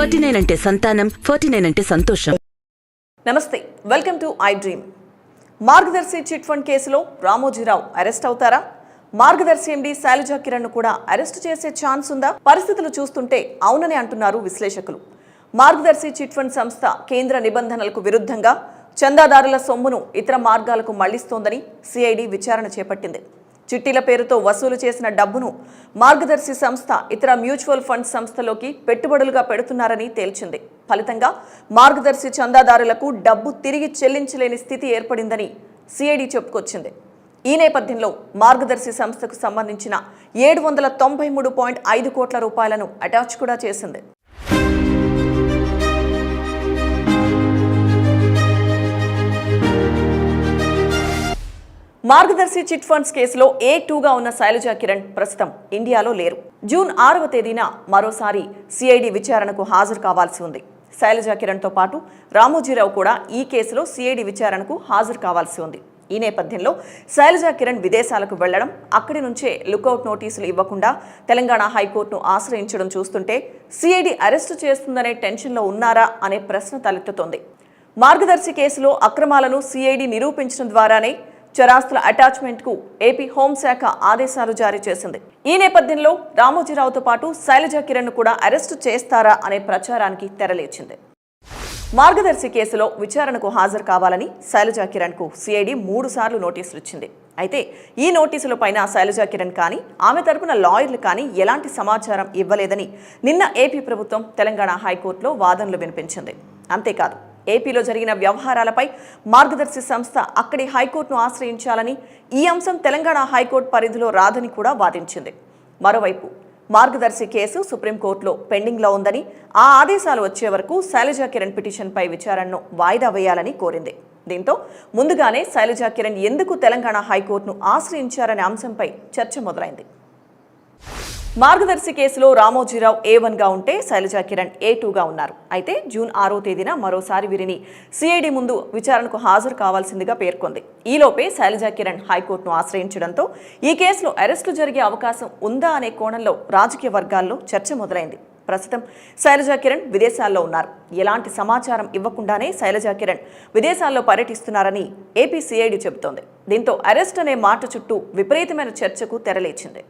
49 అంటే సంతానం, 49 అంటే సంతోషం. నమస్తే, welcome to I dream. Margadarsi chit fund కేసులో రామోజీరావు అరెస్ట్ అవుతారా? మార్గదర్శి ఎండి శైలజా కిరణ్ ను కూడా అరెస్ట్ చేసే ఛాన్స్ ఉందా? పరిస్థితులు చూస్తుంటే అవునని అంటున్నారు విశ్లేషకులు. మార్గదర్శి చిట్ ఫండ్ సంస్థ కేంద్ర నిబంధనలకు విరుద్ధంగా చందాదారుల సొమ్మును ఇతర మార్గాలకు మళ్లిస్తోందని సిఐడి విచారణ చేపట్టింది. చిట్టీల పేరుతో వసూలు చేసిన డబ్బును మార్గదర్శి సంస్థ ఇతర మ్యూచువల్ ఫండ్ సంస్థలోకి పెట్టుబడులుగా పెడుతున్నారని తేల్చింది. ఫలితంగా మార్గదర్శి చందాదారులకు డబ్బు తిరిగి చెల్లించలేని స్థితి ఏర్పడిందని సిఐడి చెప్పుకొచ్చింది. ఈ నేపథ్యంలో మార్గదర్శి సంస్థకు సంబంధించిన 793.5 కోట్ల రూపాయలను అటాచ్ కూడా చేసింది. మార్గదర్శి చిట్ ఫండ్స్ కేసులో A2గా ఉన్న శైలజా కిరణ్ ప్రస్తుతం ఇండియాలో లేరు. జూన్ 6వ తేదీన మరోసారి సిఐడి విచారణకు హాజరు కావాల్సి ఉంది. శైలజా కిరణ్తో పాటు రామోజీరావు కూడా ఈ కేసులో సిఐడి విచారణకు హాజరు కావాల్సి ఉంది. ఈ నేపథ్యంలో శైలజా కిరణ్ విదేశాలకు వెళ్లడం, అక్కడి నుంచే లుకౌట్ నోటీసులు ఇవ్వకుండా తెలంగాణ హైకోర్టును ఆశ్రయించడం చూస్తుంటే సిఐడి అరెస్టు చేస్తుందనే టెన్షన్లో ఉన్నారా అనే ప్రశ్న తలెత్తుతోంది. మార్గదర్శి కేసులో అక్రమాలను సిఐడి నిరూపించడం ద్వారానే చరాస్తుల అటాచ్మెంట్ కు ఏపీ హోంశాఖ ఆదేశాలు జారీ చేసింది. ఈ నేపథ్యంలో రామోజీరావుతో పాటు శైలజా కిరణ్ ను కూడా అరెస్టు చేస్తారా అనే ప్రచారానికి తెరలేచింది. మార్గదర్శి కేసులో విచారణకు హాజరు కావాలని శైలజా కిరణ్ కు సిఐడి 3 సార్లు నోటీసులు ఇచ్చింది. అయితే ఈ నోటీసుల పైన శైలజా కిరణ్ కానీ ఆమె తరపున లాయర్లు కానీ ఎలాంటి సమాచారం ఇవ్వలేదని నిన్న ఏపీ ప్రభుత్వం తెలంగాణ హైకోర్టులో వాదనలు వినిపించింది. అంతేకాదు, ఏపీలో జరిగిన వ్యవహారాలపై మార్గదర్శి సంస్థ అక్కడి హైకోర్టును ఆశ్రయించాలని, ఈ అంశం తెలంగాణ హైకోర్టు పరిధిలో రాదని కూడా వాదించింది. మరోవైపు మార్గదర్శి కేసు సుప్రీంకోర్టులో పెండింగ్లో ఉందని, ఆ ఆదేశాలు వచ్చే వరకు శైలజా కిరణ్ పిటిషన్పై విచారణను వాయిదా వేయాలని కోరింది. దీంతో ముందుగానే శైలజా కిరణ్ ఎందుకు తెలంగాణ హైకోర్టును ఆశ్రయించారనే అంశంపై చర్చ మొదలైంది. మార్గదర్శి కేసులో రామోజీరావు A1గా ఉంటే శైలజా కిరణ్ A2గా ఉన్నారు. అయితే జూన్ 6వ తేదీన మరోసారి వీరిని సిఐడి ముందు విచారణకు హాజరు కావాల్సిందిగా పేర్కొంది. ఈలోపే శైలజా కిరణ్ హైకోర్టును ఆశ్రయించడంతో ఈ కేసులో అరెస్టు జరిగే అవకాశం ఉందా అనే కోణంలో రాజకీయ వర్గాల్లో చర్చ మొదలైంది. ప్రస్తుతం శైలజా కిరణ్ విదేశాల్లో ఉన్నారు. ఎలాంటి సమాచారం ఇవ్వకుండానే శైలజా కిరణ్ విదేశాల్లో పర్యటిస్తున్నారని ఏపీ సిఐడి చెబుతోంది. దీంతో అరెస్ట్ అనే మాట చుట్టూ విపరీతమైన చర్చకు తెరలేచింది.